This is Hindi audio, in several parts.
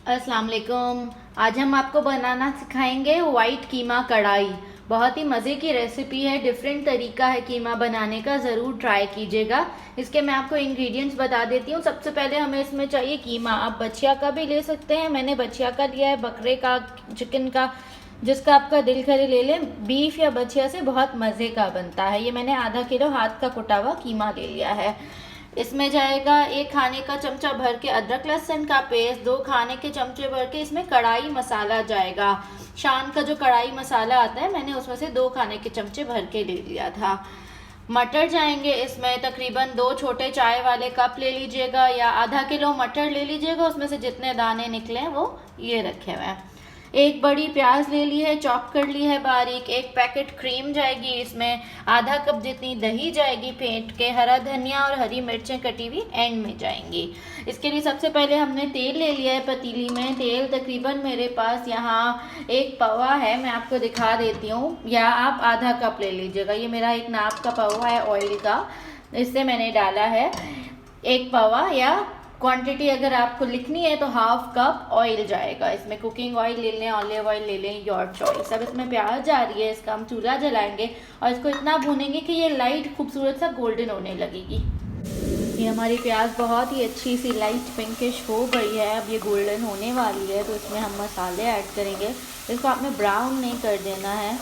अस्सलाम वालेकुम। आज हम आपको बनाना सिखाएंगे वाइट कीमा कढ़ाई। बहुत ही मज़े की रेसिपी है, डिफरेंट तरीका है कीमा बनाने का, ज़रूर ट्राई कीजिएगा। इसके मैं आपको इंग्रेडिएंट्स बता देती हूँ। सबसे पहले हमें इसमें चाहिए कीमा। आप बछिया का भी ले सकते हैं, मैंने बछिया का लिया है, बकरे का, चिकन का, जिसका आपका दिल करे ले लें। बीफ या बछिया से बहुत मज़े का बनता है। ये मैंने आधा किलो हाथ का कुटा हुआ कीमा ले लिया है। इसमें जाएगा 1 खाने का चमचा भर के अदरक लहसुन का पेस्ट, 2 खाने के चमचे भर के इसमें कढ़ाई मसाला जाएगा। शान का जो कढ़ाई मसाला आता है, मैंने उसमें से 2 खाने के चमचे भर के ले लिया था। मटर जाएंगे इसमें तकरीबन 2 छोटे चाय वाले कप ले लीजिएगा, या आधा किलो मटर ले लीजिएगा। उसमें से जितने दाने निकले वो ये रखे हुए हैं। 1 बड़ी प्याज ले ली है, चॉप कर ली है बारीक। 1 पैकेट क्रीम जाएगी इसमें। आधा कप जितनी दही जाएगी फेंट के। हरा धनिया और हरी मिर्चें कटी हुई एंड में जाएंगी। इसके लिए सबसे पहले हमने तेल ले लिया है पतीली में। तेल तकरीबन मेरे पास यहाँ 1 पवा है, मैं आपको दिखा देती हूँ, या आप आधा कप ले लीजिएगा। ये मेरा एक नाप का पवा है ऑयल का, इससे मैंने डाला है 1 पवा, या क्वांटिटी अगर आपको लिखनी है तो हाफ कप ऑयल जाएगा इसमें। कुकिंग ऑयल ले लें, ऑलिव ऑयल ले लें, योर चॉइस। अब इसमें प्याज जा रही है, इसका हम चूल्हा जलाएंगे और इसको इतना भूनेंगे कि ये लाइट खूबसूरत सा गोल्डन होने लगेगी। ये हमारी प्याज बहुत ही अच्छी सी लाइट पिंकिश हो गई है। अब ये गोल्डन होने वाली है, तो इसमें हम मसाले ऐड करेंगे। इसको आपने ब्राउन नहीं कर देना है,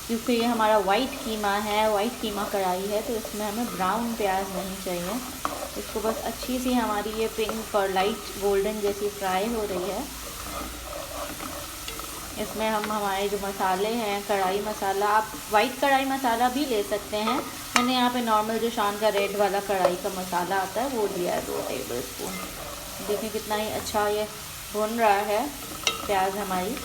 क्योंकि ये हमारा वाइट कीमा है, वाइट कीमा कढ़ाई है, तो इसमें हमें ब्राउन प्याज नहीं चाहिए। इसको बस अच्छी सी हमारी ये पिंक और लाइट गोल्डन जैसी फ्राई हो रही है। इसमें हम हमारे जो मसाले हैं, कढ़ाई मसाला, आप वाइट कढ़ाई मसाला भी ले सकते हैं। मैंने यहाँ पे नॉर्मल जो शान का रेड वाला कढ़ाई का मसाला आता है वो लिया है, 2 टेबल स्पून। देखें कितना ही अच्छा ये भुन रहा है। प्याज हमारी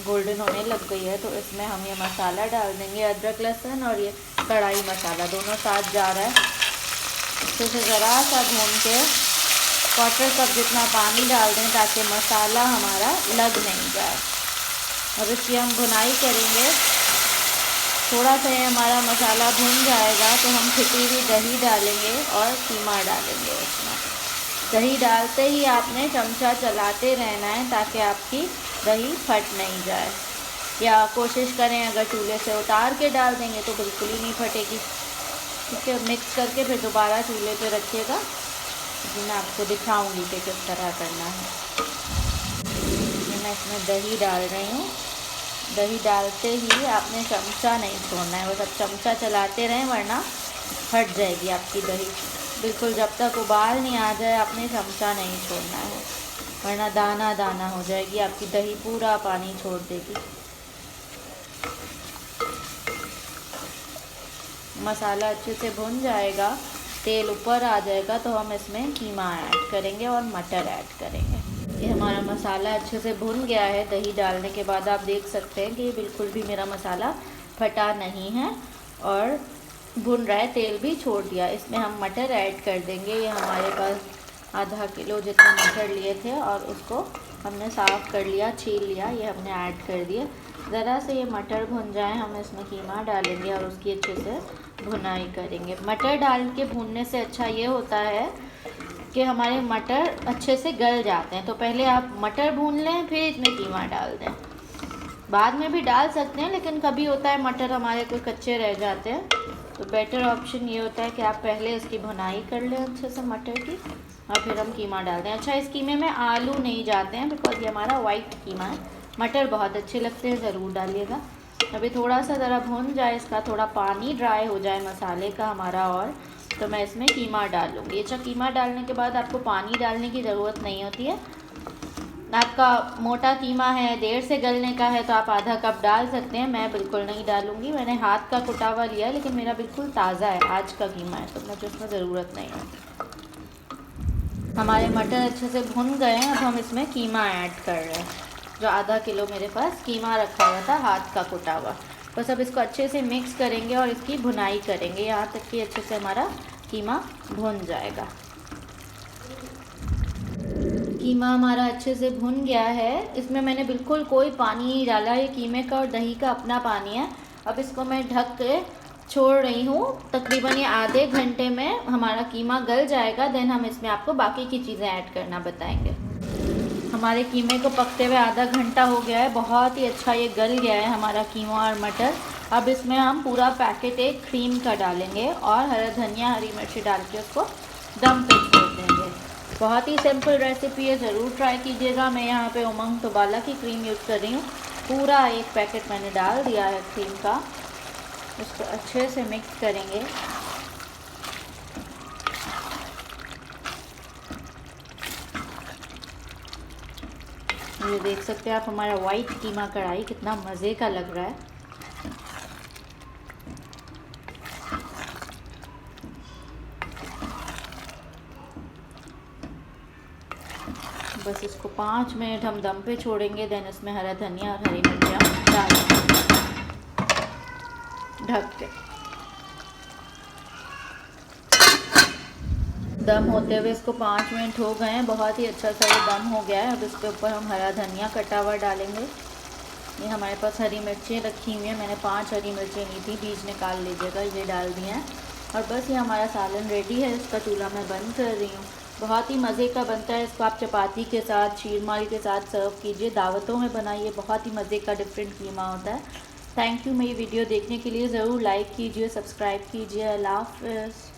गोल्डन होने लग गई है, तो इसमें हम ये मसाला डाल देंगे। अदरक लहसुन और ये कढ़ाई मसाला दोनों साथ जा रहा है। अच्छे से ज़रा सा भून के 1/4 कप जितना पानी डाल दें, ताकि मसाला हमारा लग नहीं जाए। अब इसकी हम भुनाई करेंगे। थोड़ा सा ये हमारा मसाला भुन जाएगा तो हम छिटी हुई दही डालेंगे और कीमा डालेंगे इसमें। दही डालते ही आपने चमचा चलाते रहना है, ताकि आपकी दही फट नहीं जाए। या कोशिश करें अगर चूल्हे से उतार के डाल देंगे तो बिल्कुल ही नहीं फटेगी। ठीक है, मिक्स करके फिर दोबारा चूल्हे पे रखिएगा। मैं आपको दिखाऊंगी कि किस तरह करना है। मैं इसमें दही डाल रही हूँ। दही डालते ही आपने चमचा नहीं छोड़ना है, बस अब चमचा चलाते रहें, वरना फट जाएगी आपकी दही। बिल्कुल जब तक उबाल नहीं आ जाए आपने चमचा नहीं छोड़ना है, वरना दाना दाना हो जाएगी आपकी दही, पूरा पानी छोड़ देगी। मसाला अच्छे से भुन जाएगा, तेल ऊपर आ जाएगा, तो हम इसमें कीमा ऐड करेंगे और मटर ऐड करेंगे। ये हमारा मसाला अच्छे से भुन गया है। दही डालने के बाद आप देख सकते हैं कि बिल्कुल भी मेरा मसाला फटा नहीं है और भुन रहा है, तेल भी छोड़ दिया। इसमें हम मटर ऐड कर देंगे। ये हमारे पास आधा किलो जितना मटर लिए थे और उसको हमने साफ़ कर लिया, छील लिया, ये हमने ऐड कर दिया। ज़रा से ये मटर भुन जाए, हम इसमें कीमा डालेंगे और उसकी अच्छे से भुनाई करेंगे। मटर डाल के भूनने से अच्छा ये होता है कि हमारे मटर अच्छे से गल जाते हैं। तो पहले आप मटर भून लें, फिर इसमें कीमा डाल दें। बाद में भी डाल सकते हैं, लेकिन कभी होता है मटर हमारे कोई कच्चे रह जाते हैं, तो बेटर ऑप्शन ये होता है कि आप पहले इसकी भुनाई कर लें अच्छे से मटर की, और फिर हम कीमा डाल दें। अच्छा, इस कीमे में आलू नहीं जाते हैं, बिकॉज ये हमारा वाइट कीमा है। मटर बहुत अच्छे लगते हैं, ज़रूर डालिएगा। अभी थोड़ा सा ज़रा भुन जाए, इसका थोड़ा पानी ड्राई हो जाए मसाले का हमारा, और तो मैं इसमें कीमा डालूँगी। अच्छा, कीमा डालने के बाद आपको पानी डालने की ज़रूरत नहीं होती है। आपका मोटा कीमा है, देर से गलने का है, तो आप आधा कप डाल सकते हैं। मैं बिल्कुल नहीं डालूँगी। मैंने हाथ का कुटा हुआ लिया, लेकिन मेरा बिल्कुल ताज़ा है, आज का कीमा है, तो मुझे उसमें ज़रूरत नहीं है। हमारे मटर अच्छे से भुन गए हैं। अब हम इसमें कीमा ऐड कर रहे हैं, जो आधा किलो मेरे पास कीमा रखा हुआ था हाथ का कुटा हुआ। बस अब इसको अच्छे से मिक्स करेंगे और इसकी भुनाई करेंगे यहाँ तक कि अच्छे से हमारा कीमा भुन जाएगा। कीमा हमारा अच्छे से भुन गया है। इसमें मैंने बिल्कुल कोई पानी नहीं डाला, ये कीमे का और दही का अपना पानी है। अब इसको मैं ढक के छोड़ रही हूँ। तकरीबन ये आधे घंटे में हमारा कीमा गल जाएगा। देन हम इसमें आपको बाकी की चीज़ें ऐड करना बताएंगे। हमारे कीमे को पकते हुए आधा घंटा हो गया है। बहुत ही अच्छा ये गल गया है हमारा कीमा और मटर। अब इसमें हम पूरा पैकेट एक क्रीम का डालेंगे और हरा धनिया हरी मिर्ची डाल के उसको दम पे छोड़ देंगे। बहुत ही सिंपल रेसिपी है, ज़रूर ट्राई कीजिएगा। मैं यहाँ पे उमंग तोबाला की क्रीम यूज़ कर रही हूँ। पूरा एक पैकेट मैंने डाल दिया है क्रीम का। इसको अच्छे से मिक्स करेंगे। ये देख सकते हैं आप हमारा वाइट कीमा कढ़ाई कितना मज़े का लग रहा है। बस इसको 5 मिनट हम दम पे छोड़ेंगे। देन इसमें हरा धनिया और हरी मिर्चियाँ डालेंगे ढक के। दम होते हुए इसको 5 मिनट हो गए हैं। बहुत ही अच्छा सा ये दम हो गया है। अब इसके ऊपर हम हरा धनिया कटा हुआ डालेंगे। ये हमारे पास हरी मिर्चें रखी हुई हैं, मैंने 5 हरी मिर्चें ली थी, बीज निकाल लीजिएगा। ये डाल दी हैं और बस ये हमारा सालन रेडी है। इसका चूल्हा मैं बंद कर रही हूँ। बहुत ही मज़े का बनता है। इसको आप चपाती के साथ, शीरमाल के साथ सर्व कीजिए, दावतों में बनाइए। बहुत ही मज़े का डिफरेंट कीमा होता है। थैंक यू मेरी वीडियो देखने के लिए। ज़रूर लाइक कीजिए, सब्सक्राइब कीजिए। अल्लाह हाफ़िज़।